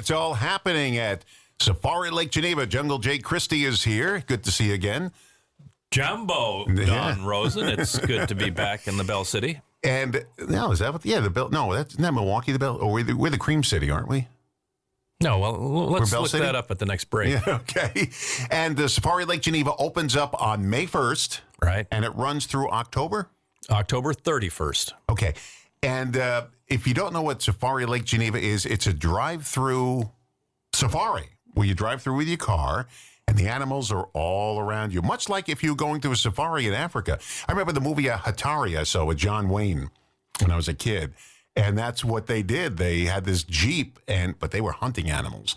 It's all happening at Safari Lake Geneva. Jungle Jay Christie is here. Good to see you again. Jumbo, Don Rosen. It's good to be back in the Bell City. And no, is that what? Yeah, the Bell. No, isn't that Milwaukee? The Bell. Or we're the Cream City, aren't we? No, well, let's look City? that up at the next break. Yeah, okay. And the Safari Lake Geneva opens up on May 1st. Right. And it runs through October? October 31st. Okay. And if you don't know what Safari Lake Geneva is, it's a drive-through safari where you drive through with your car and the animals are all around you, much like if you were going to a safari in Africa. I remember the movie Hatari I saw with John Wayne when I was a kid. And that's what they did. They had this Jeep, but they were hunting animals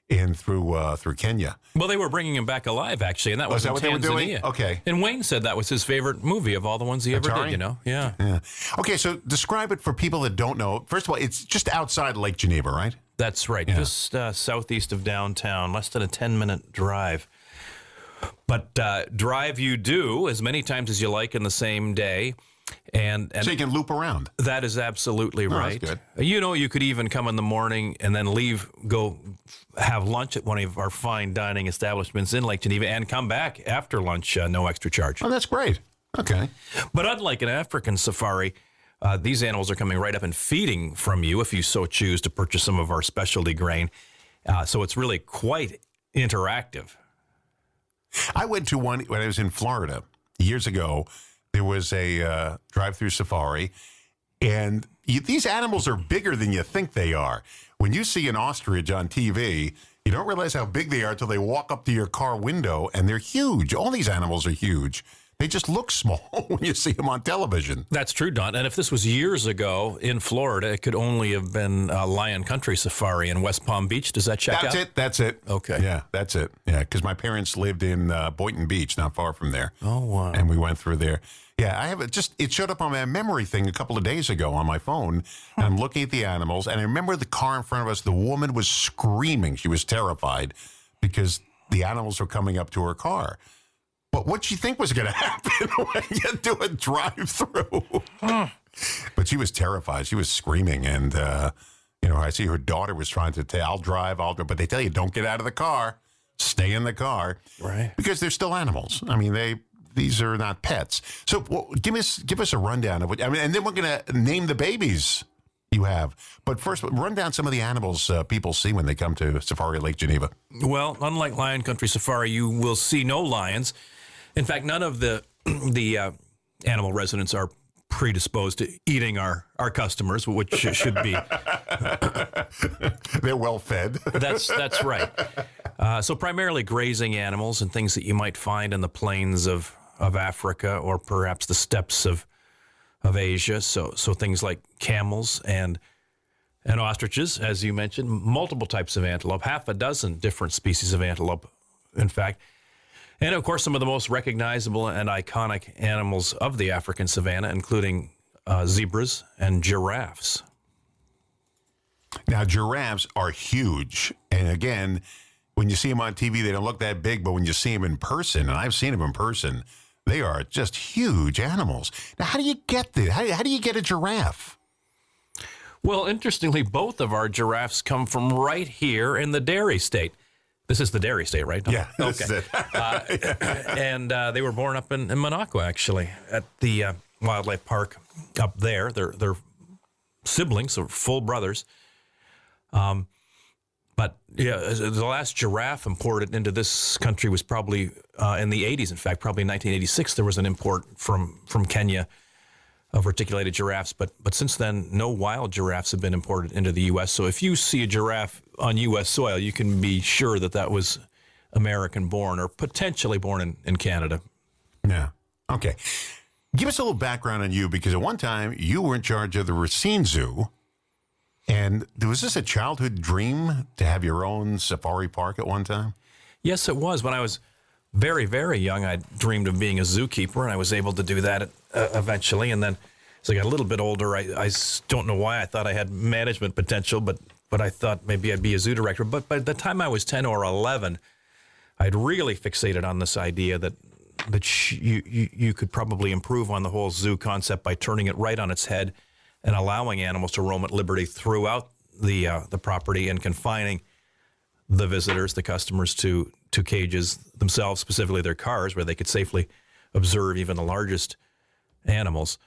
in through Kenya. Well, they were bringing him back alive, actually, and that was in what Tanzania. they were doing? Okay. And Wayne said that was his favorite movie of all the ones he ever did, you know? Yeah. Okay, so describe it for people that don't know. First of all, it's just outside Lake Geneva, right? That's right. Yeah. Just southeast of downtown, less than a 10-minute drive. But drive you do as many times as you like in the same day. And so you can loop around. That is absolutely right. That's good. You know, you could even come in the morning and then leave, go have lunch at one of our fine dining establishments in Lake Geneva and come back after lunch, no extra charge. Oh, that's great. Okay. But unlike an African safari, these animals are coming right up and feeding from you if you so choose to purchase some of our specialty grain. So it's really quite interactive. I went to one when I was in Florida years ago. There was a drive-through safari, and these animals are bigger than you think they are. When you see an ostrich on TV, you don't realize how big they are until they walk up to your car window, and they're huge. All these animals are huge. They just look small when you see them on television. That's true, Don. And if this was years ago in Florida, it could only have been Lion Country Safari in West Palm Beach. Does that check out? That's it. Okay. Yeah, that's it. Yeah, because my parents lived in Boynton Beach, not far from there. Oh, wow. And we went through there. Yeah, I have it showed up on my memory thing a couple of days ago on my phone. And I'm looking at the animals, and I remember the car in front of us, the woman was screaming. She was terrified because the animals were coming up to her car. But what she think was going to happen when you do a drive-through? But she was terrified. She was screaming, and I see her daughter was trying to tell, I'll drive, but they tell you don't get out of the car, stay in the car, right? Because they're still animals. I mean, these are not pets. So give us a rundown of what. I mean, and then we're going to name the babies you have. But first, run down some of the animals people see when they come to Safari Lake Geneva. Well, unlike Lion Country Safari, you will see no lions. In fact, none of the animal residents are predisposed to eating our customers, which should be. They're well fed. That's right. So primarily grazing animals and things that you might find in the plains of Africa or perhaps the steppes of Asia. So things like camels and ostriches, as you mentioned, multiple types of antelope, half a dozen different species of antelope, in fact. And, of course, some of the most recognizable and iconic animals of the African savanna, including zebras and giraffes. Now, giraffes are huge. And, again, when you see them on TV, they don't look that big. But when you see them in person, and I've seen them in person, they are just huge animals. Now, how do you get this? How do you get a giraffe? Well, interestingly, both of our giraffes come from right here in the Dairy State. This is the Dairy State, right? Yeah, okay. This is it. And they were born up in Monaco, actually, at the wildlife park up there. They're siblings, so full brothers. But yeah, the last giraffe imported into this country was probably in the 80s. In fact, probably in 1986, there was an import from Kenya of reticulated giraffes. But since then, no wild giraffes have been imported into the U.S. So if you see a giraffe on U.S. soil, you can be sure that was American-born or potentially born in Canada. Yeah. Okay. Give us a little background on you, because at one time you were in charge of the Racine Zoo. And was this a childhood dream to have your own safari park at one time? Yes, it was. When I was very, very young, I dreamed of being a zookeeper, and I was able to do that eventually. And then as I got a little bit older, I don't know why I thought I had management potential, but I thought maybe I'd be a zoo director. But by the time I was 10 or 11, I'd really fixated on this idea that you could probably improve on the whole zoo concept by turning it right on its head and allowing animals to roam at liberty throughout the property and confining the visitors, the customers, to cages themselves, specifically their cars, where they could safely observe even the largest animals.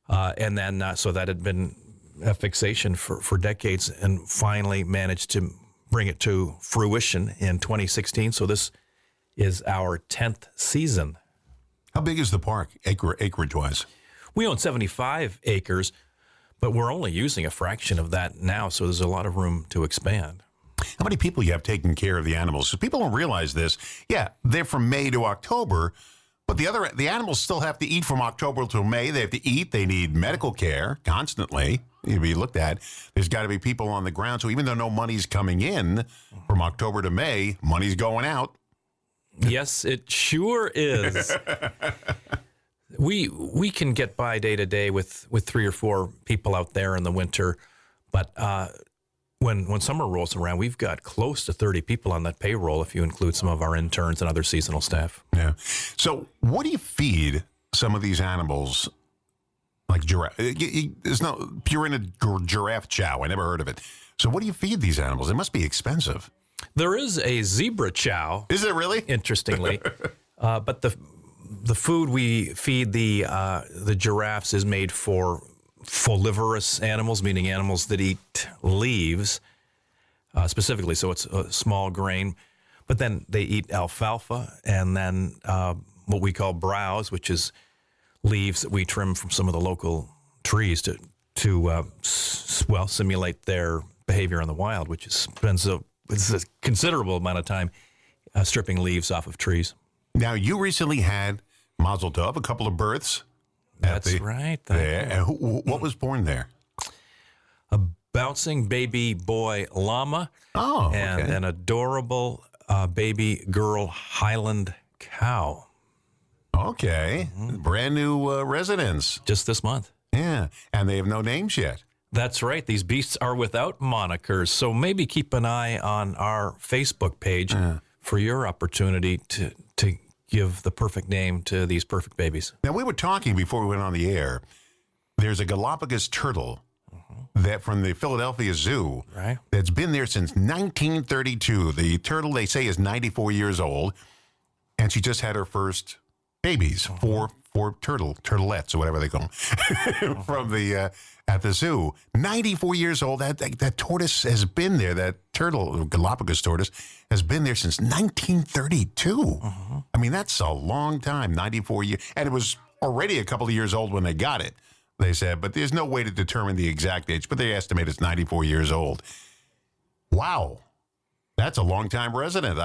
And then, so that had been a fixation for decades, and finally managed to bring it to fruition in 2016. So this is our 10th season. How big is the park, acreage-wise? We own 75 acres, but we're only using a fraction of that now, so there's a lot of room to expand. How many people you have taking care of the animals? So people don't realize this. Yeah, they're from May to October, but the animals still have to eat from October till May. They have to eat. They need medical care constantly. Need to be looked at. There's got to be people on the ground. So even though no money's coming in from October to May, money's going out. Yes, it sure is. We can get by day to day with 3 or 4 people out there in the winter, but when summer rolls around, we've got close to 30 people on that payroll if you include some of our interns and other seasonal staff. Yeah. So what do you feed some of these animals? Like giraffe? You're in a giraffe chow. I never heard of it. So what do you feed these animals? It must be expensive. There is a zebra chow. Is it really? Interestingly, but the food we feed the giraffes is made for folivorous animals, meaning animals that eat leaves specifically. So it's a small grain, but then they eat alfalfa and then what we call browse, which is leaves that we trim from some of the local trees to simulate their behavior in the wild, which spends a considerable amount of time stripping leaves off of trees. Now, you recently had Mazel Tov, a couple of births. That's right. And what was born there? A bouncing baby boy llama and an adorable baby girl Highland cow. Okay. Brand new residents. Just this month. Yeah. And they have no names yet. That's right. These beasts are without monikers. So maybe keep an eye on our Facebook page for your opportunity to give the perfect name to these perfect babies. Now, we were talking before we went on the air. There's a Galapagos turtle that from the Philadelphia Zoo that's been there since 1932. The turtle, they say, is 94 years old, and she just had her first babies, four turtleettes or whatever they call them, from the at the zoo. 94 years old. That tortoise has been there. That turtle, Galapagos tortoise, has been there since 1932. I mean, that's a long time. 94 years, and it was already a couple of years old when they got it. They said, but there's no way to determine the exact age. But they estimate it's 94 years old. Wow. That's a long-time resident.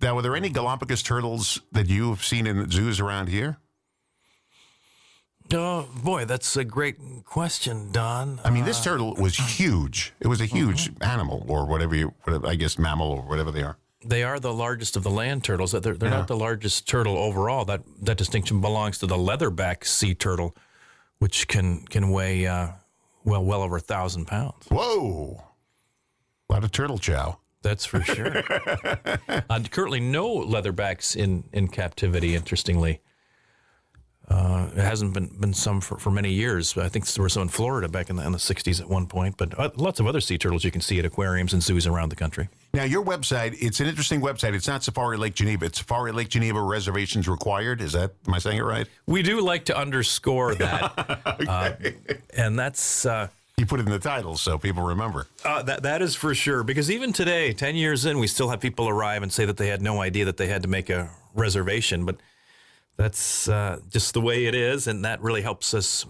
Now, were there any Galapagos turtles that you've seen in zoos around here? Oh, boy, that's a great question, Don. I mean, this turtle was huge. It was a huge animal, or whatever, I guess, mammal, or whatever they are. They are the largest of the land turtles. They're not the largest turtle overall. That distinction belongs to the leatherback sea turtle, which can weigh, well over 1,000 pounds. Whoa. A lot of turtle chow. That's for sure. Currently, no leatherbacks in captivity, interestingly. It hasn't been some for many years. I think there were some in Florida back in the 60s at one point, but lots of other sea turtles you can see at aquariums and zoos around the country. Now, your website, it's an interesting website. It's not Safari Lake Geneva. It's Safari Lake Geneva reservations required. Am I saying it right? We do like to underscore that. Okay. And that's... you put it in the title so people remember. That is for sure. Because even today, 10 years in, we still have people arrive and say that they had no idea that they had to make a reservation. But that's just the way it is, and that really helps us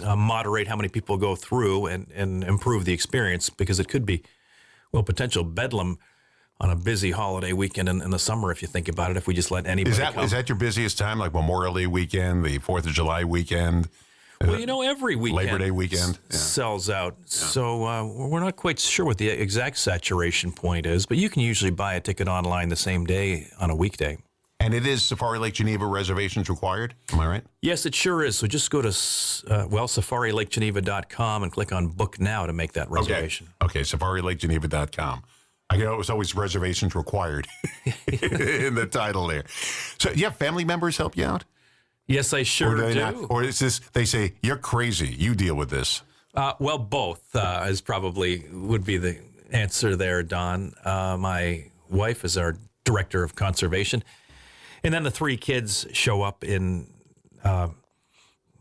moderate how many people go through and improve the experience, because it could be, well, potential bedlam on a busy holiday weekend in the summer, if you think about it, if we just let anybody come. Is that your busiest time, like Memorial Day weekend, the 4th of July weekend? Well, every weekend Labor Day weekend sells out. Yeah. So we're not quite sure what the exact saturation point is, but you can usually buy a ticket online the same day on a weekday. And it is Safari Lake Geneva reservations required? Am I right? Yes, it sure is. So just go to, SafariLakeGeneva.com and click on Book Now to make that reservation. Okay, SafariLakeGeneva.com. I know it was always reservations required in the title there. So, yeah, family members help you out? Yes, I sure do. Not? Or is this, they say, you're crazy, you deal with this? Well, both is probably would be the answer there, Don. My wife is our director of conservation. And then the 3 kids show up in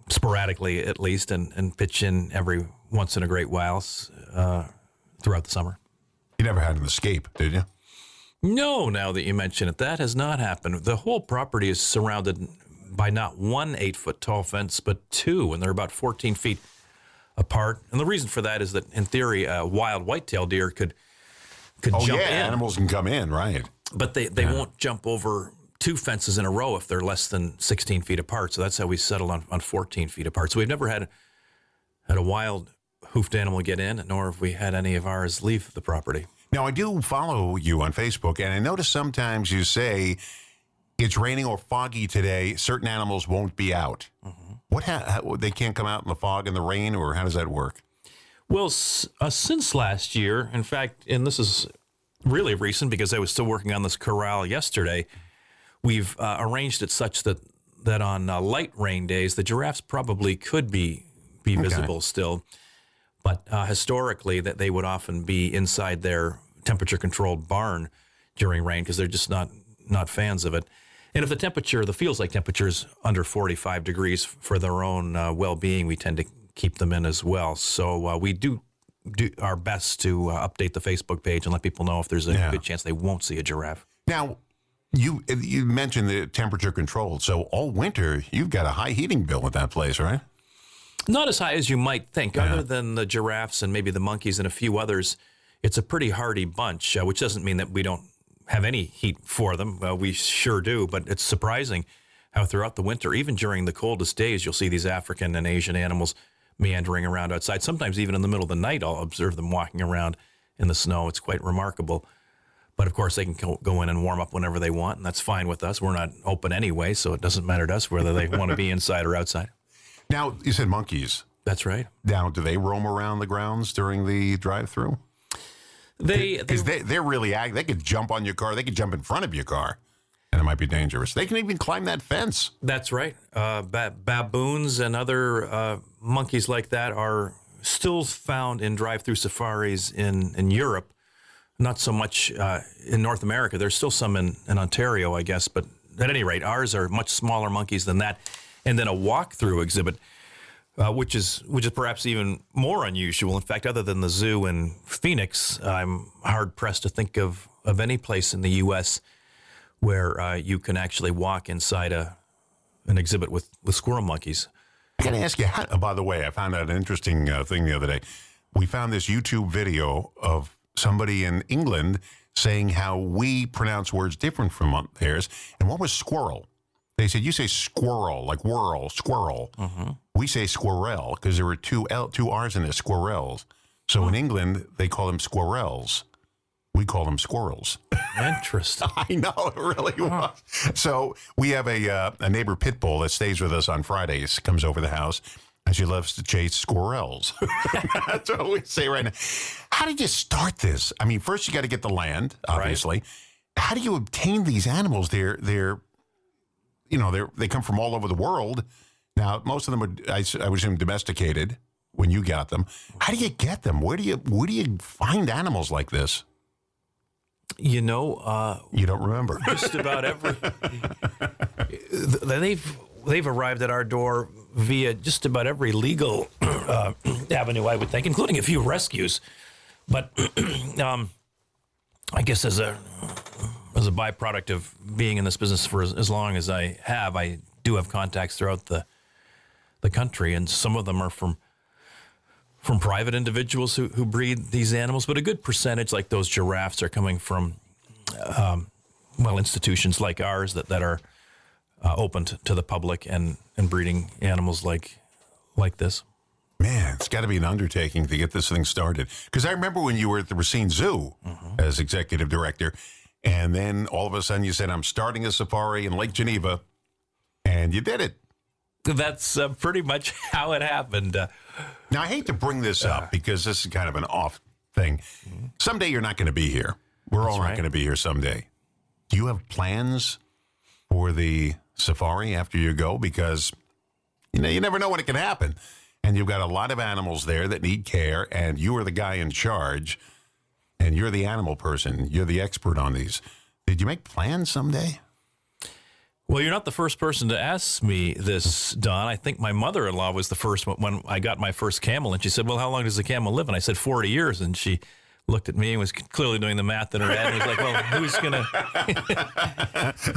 sporadically at least and pitch in every once in a great while throughout the summer. You never had an escape, did you? No, now that you mention it, that has not happened. The whole property is surrounded by not one 8-foot tall fence, but 2, and they're about 14 feet apart. And the reason for that is that, in theory, a wild white-tailed deer could jump in. Animals can come in, right? But they won't jump over 2 fences in a row if they're less than 16 feet apart. So that's how we settled on 14 feet apart. So we've never had a wild hoofed animal get in, nor have we had any of ours leave the property. Now, I do follow you on Facebook, and I notice sometimes you say it's raining or foggy today. Certain animals won't be out. Mm-hmm. They can't come out in the fog and the rain, or how does that work? Well, since last year, in fact, and this is really recent because I was still working on this corral yesterday, we've arranged it such that on light rain days, the giraffes probably could be visible still. But historically, that they would often be inside their temperature-controlled barn during rain because they're just not fans of it. And if the feels-like temperature is under 45 degrees for their own well-being, we tend to keep them in as well. So we do our best to update the Facebook page and let people know if there's a good chance they won't see a giraffe. Now, you mentioned the temperature-controlled, so all winter you've got a high heating bill at that place, right? Not as high as you might think. Other than the giraffes and maybe the monkeys and a few others, it's a pretty hardy bunch, which doesn't mean that we don't have any heat for them. We sure do, but it's surprising how throughout the winter, even during the coldest days, you'll see these African and Asian animals meandering around outside. Sometimes even in the middle of the night, I'll observe them walking around in the snow. It's quite remarkable. But of course, they can go in and warm up whenever they want, and that's fine with us. We're not open anyway, so it doesn't matter to us whether they want to be inside or outside. Now, you said monkeys. That's right. Now, do they roam around the grounds during the drive-through? They're really they could jump on your car. They could jump in front of your car, and it might be dangerous. They can even climb that fence. That's right. Baboons and other monkeys like that are still found in drive-through safaris in Europe. Not so much in North America. There's still some in Ontario, I guess. But at any rate, ours are much smaller monkeys than that. And then a walk-through exhibit, which is perhaps even more unusual. In fact, other than the zoo in Phoenix, I'm hard-pressed to think of any place in the U.S. where you can actually walk inside an exhibit with squirrel monkeys. I got to ask you, by the way, I found out an interesting thing the other day. We found this YouTube video of somebody in England saying how we pronounce words different from theirs. And what was squirrel? They said, you say squirrel, like whirl, squirrel. Mm-hmm. We say squirrel because there were two R's in it, squirrels. So in England, they call them squirrels. We call them squirrels. Interesting. I know, it really was. So we have a neighbor pit bull that stays with us on Fridays, comes over the house, and she loves to chase squirrels. That's what we say right now. How did you start this? I mean, first you got to get the land, obviously. Right. How do you obtain these animals? They come from all over the world. Now, most of them are, I would assume, domesticated when you got them. How do you get them? Where do you find animals like this? You don't remember. Just about every. They've arrived at our door via just about every legal avenue, I would think, including a few rescues. But I guess as a byproduct of being in this business for as long as I have, I do have contacts throughout the country, and some of them are from private individuals who breed these animals, but a good percentage, like those giraffes, are coming from institutions like ours that are open to the public and breeding animals like this. Man, it's got to be an undertaking to get this thing started. Because I remember when you were at the Racine Zoo as executive director, and then all of a sudden you said, I'm starting a safari in Lake Geneva, and you did it. That's pretty much how it happened. Now, I hate to bring this up because this is kind of an off thing. Someday you're not going to be here. We're all not going to be here someday. Do you have plans for the safari after you go? Because you never know when it can happen. And you've got a lot of animals there that need care, and you are the guy in charge. and you're the animal person. You're the expert on these. Did you make plans someday? Well, you're not the first person to ask me this, Don. I think my mother-in-law was the first one when I got my first camel, and she said, well, how long does a camel live? And I said, 40 years. And she looked at me and was clearly doing the math in her head and was like, well, who's going to...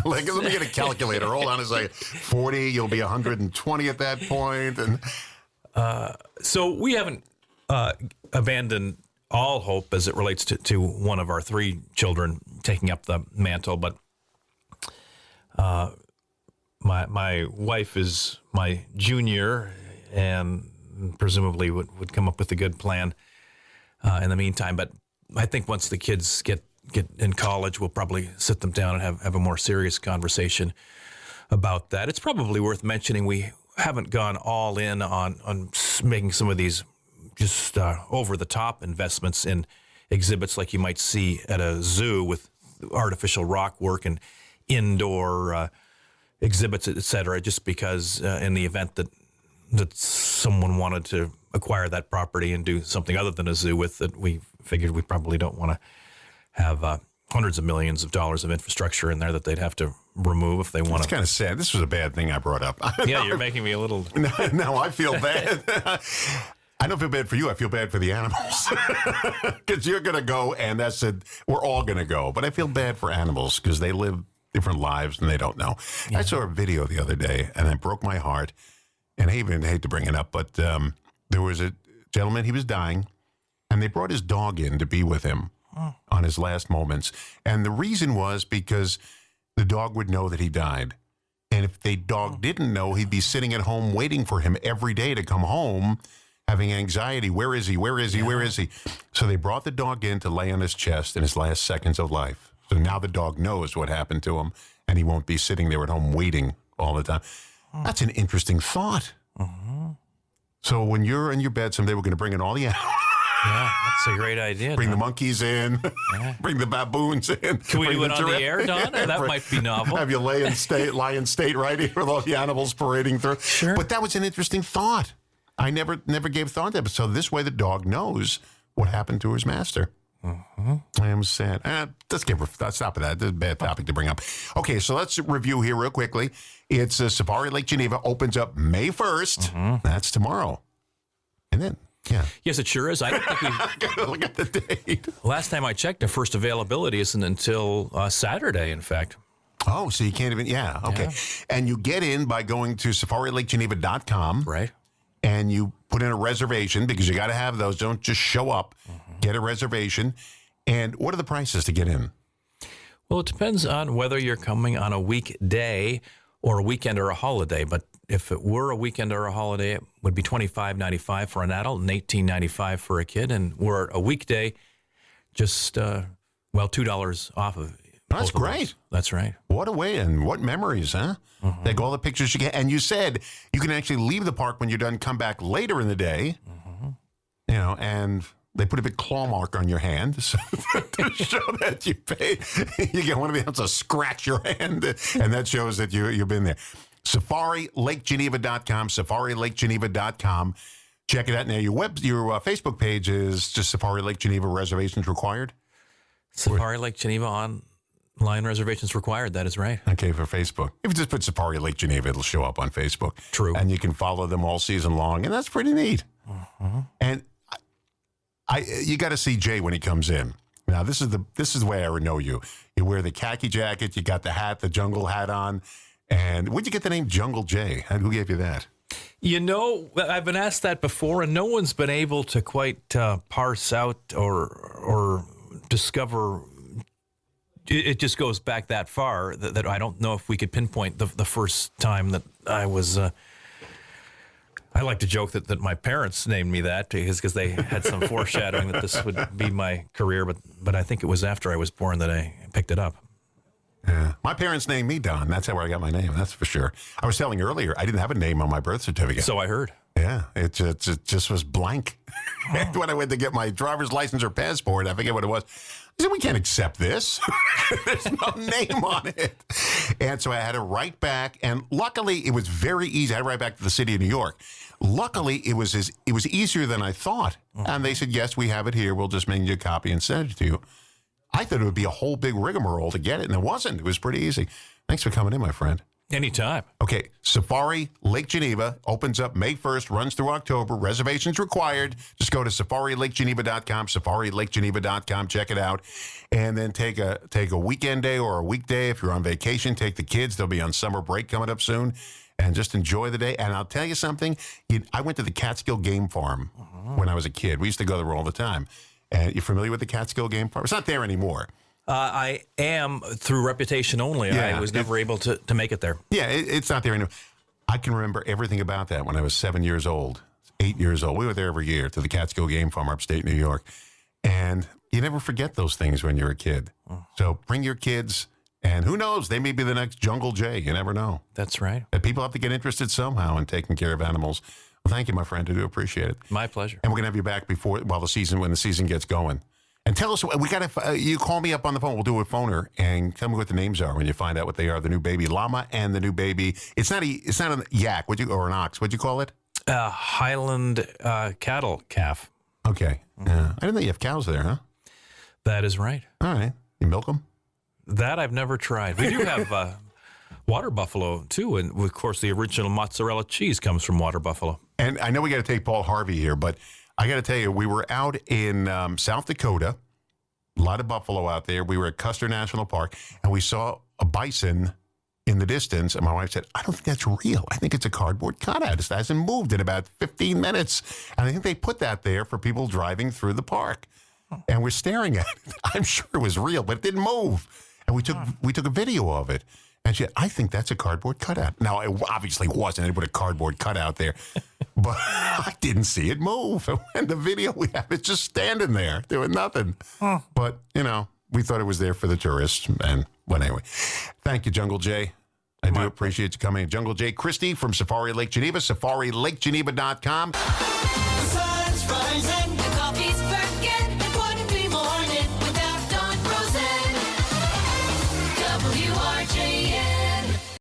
Like, let me get a calculator. Hold on a second. 40, you'll be 120 at that point. And So we haven't abandoned all hope as it relates to one of our 3 children taking up the mantle, but my wife is my junior and presumably would come up with a good plan in the meantime. But I think once the kids get in college, we'll probably sit them down and have a more serious conversation about that. It's probably worth mentioning we haven't gone all in on making some of these just over-the-top investments in exhibits like you might see at a zoo with artificial rock work and indoor exhibits, et cetera, just because in the event that someone wanted to acquire that property and do something other than a zoo with it, we figured we probably don't want to have hundreds of millions of dollars of infrastructure in there that they'd have to remove if they want to. It's kind of sad. This was a bad thing I brought up. Yeah, you're making me a little... Now I feel bad. I don't feel bad for you. I feel bad for the animals. Because you're going to go, and that's it. We're all going to go. But I feel bad for animals because they live different lives and they don't know. Yeah. I saw a video the other day, and it broke my heart. And I even hate to bring it up, but there was a gentleman, he was dying, and they brought his dog in to be with him on his last moments. And the reason was because the dog would know that he died. And if the dog didn't know, he'd be sitting at home waiting for him every day to come home, having anxiety. Where is he? Where is he? Where is he? So they brought the dog in to lay on his chest in his last seconds of life. So now the dog knows what happened to him, and he won't be sitting there at home waiting all the time. That's an interesting thought. So when you're in your bed someday, we're going to bring in all the animals. Yeah, that's a great idea. Bring the monkeys in. Yeah. Bring the baboons in. Can we do it on the air, Don? Or that might be novel. Have you lie in state right here with all the animals parading through. Sure. But that was an interesting thought. I never gave thought to it. So this way the dog knows what happened to his master. I am sad. Let's stop at that. This is a bad topic to bring up. Okay, so let's review here real quickly. It's Safari Lake Geneva opens up May 1st. That's tomorrow. And then, yeah. Yes, it sure is. I don't think we gotta look at the date. Last time I checked, the first availability isn't until Saturday, in fact. Oh, so you can't even, okay. Yeah. And you get in by going to SafariLakeGeneva.com. Right. And you put in a reservation because you got to have those. Don't just show up. Get a reservation. And what are the prices to get in? Well, it depends on whether you're coming on a weekday or a weekend or a holiday. But if it were a weekend or a holiday, it would be $25.95 for an adult and $18.95 for a kid. And we're a weekday, just, $2 off of it. That's great. That's right. What a way and what memories, huh? Take all the pictures you get. And you said you can actually leave the park when you're done, come back later in the day, and they put a big claw mark on your hand so to show that you paid. You get one of the else to scratch your hand, and that shows that you've been there. SafariLakeGeneva.com, SafariLakeGeneva.com. Check it out now. Your Facebook page is just Safari Lake Geneva, reservations required? Safari Lake Geneva online reservations required. That is right. Okay, for Facebook. If you just put Safari Lake Geneva, it'll show up on Facebook. True. And you can follow them all season long, and that's pretty neat. And you got to see Jay when he comes in. Now, this is the way I would know you. You wear the khaki jacket, you got the hat, the jungle hat on, and where'd you get the name Jungle Jay? And who gave you that? I've been asked that before, and no one's been able to quite parse out or discover. It just goes back that far that I don't know if we could pinpoint the first time that I was. I like to joke that my parents named me that because they had some foreshadowing that this would be my career, but I think it was after I was born that I picked it up. Yeah. My parents named me Don. That's how I got my name. That's for sure. I was telling you earlier, I didn't have a name on my birth certificate. So I heard. Yeah, it just was blank. When I went to get my driver's license or passport, I forget what it was. I said, we can't accept this. There's no name on it. And so I had to write back. And luckily, it was very easy. I had to write back to the city of New York. Luckily, it was easier than I thought. And they said, yes, we have it here. We'll just make you a copy and send it to you. I thought it would be a whole big rigmarole to get it, and it wasn't. It was pretty easy. Thanks for coming in, my friend. Anytime. Okay, Safari Lake Geneva opens up May 1st, runs through October. Reservations required. Just go to SafariLakeGeneva.com, SafariLakeGeneva.com. Check it out. And then take a weekend day or a weekday. If you're on vacation, take the kids. They'll be on summer break coming up soon. And just enjoy the day. And I'll tell you something. I went to the Catskill Game Farm when I was a kid. We used to go there all the time. And you're familiar with the Catskill Game Farm? It's not there anymore. I am through reputation only. Yeah, I was never able to make it there. Yeah, it's not there anymore. I can remember everything about that when I was 7 years old, 8 years old. We were there every year to the Catskill Game Farm, upstate New York. And you never forget those things when you're a kid. So bring your kids, and who knows, they may be the next Jungle Jay. You never know. That's right. And people have to get interested somehow in taking care of animals. Well, thank you, my friend. I do appreciate it. My pleasure. And we're going to have you back when the season gets going. And tell us, you call me up on the phone. We'll do a phoner and tell me what the names are when you find out what they are. The new baby llama and the new baby. It's not a yak, or an ox. What'd you call it? Highland cattle calf. Okay. Yeah. I didn't know you have cows there, huh? That is right. All right. You milk them? That I've never tried. We do have water buffalo, too. And, of course, the original mozzarella cheese comes from water buffalo. And I know we got to take Paul Harvey here, but I got to tell you, we were out in South Dakota, a lot of buffalo out there. We were at Custer National Park, and we saw a bison in the distance. And my wife said, I don't think that's real. I think it's a cardboard cutout. It hasn't moved in about 15 minutes. And I think they put that there for people driving through the park. And we're staring at it. I'm sure it was real, but it didn't move. And we took a video of it. And she said, I think that's a cardboard cutout. Now, it obviously wasn't. They put a cardboard cutout there. But I didn't see it move. And the video we have is just standing there doing nothing. But, we thought it was there for the tourists. And, well, anyway. Thank you, Jungle Jay. I do appreciate you coming in. Jungle Jay Christie from Safari Lake Geneva, SafariLakeGeneva.com. The sun's rising.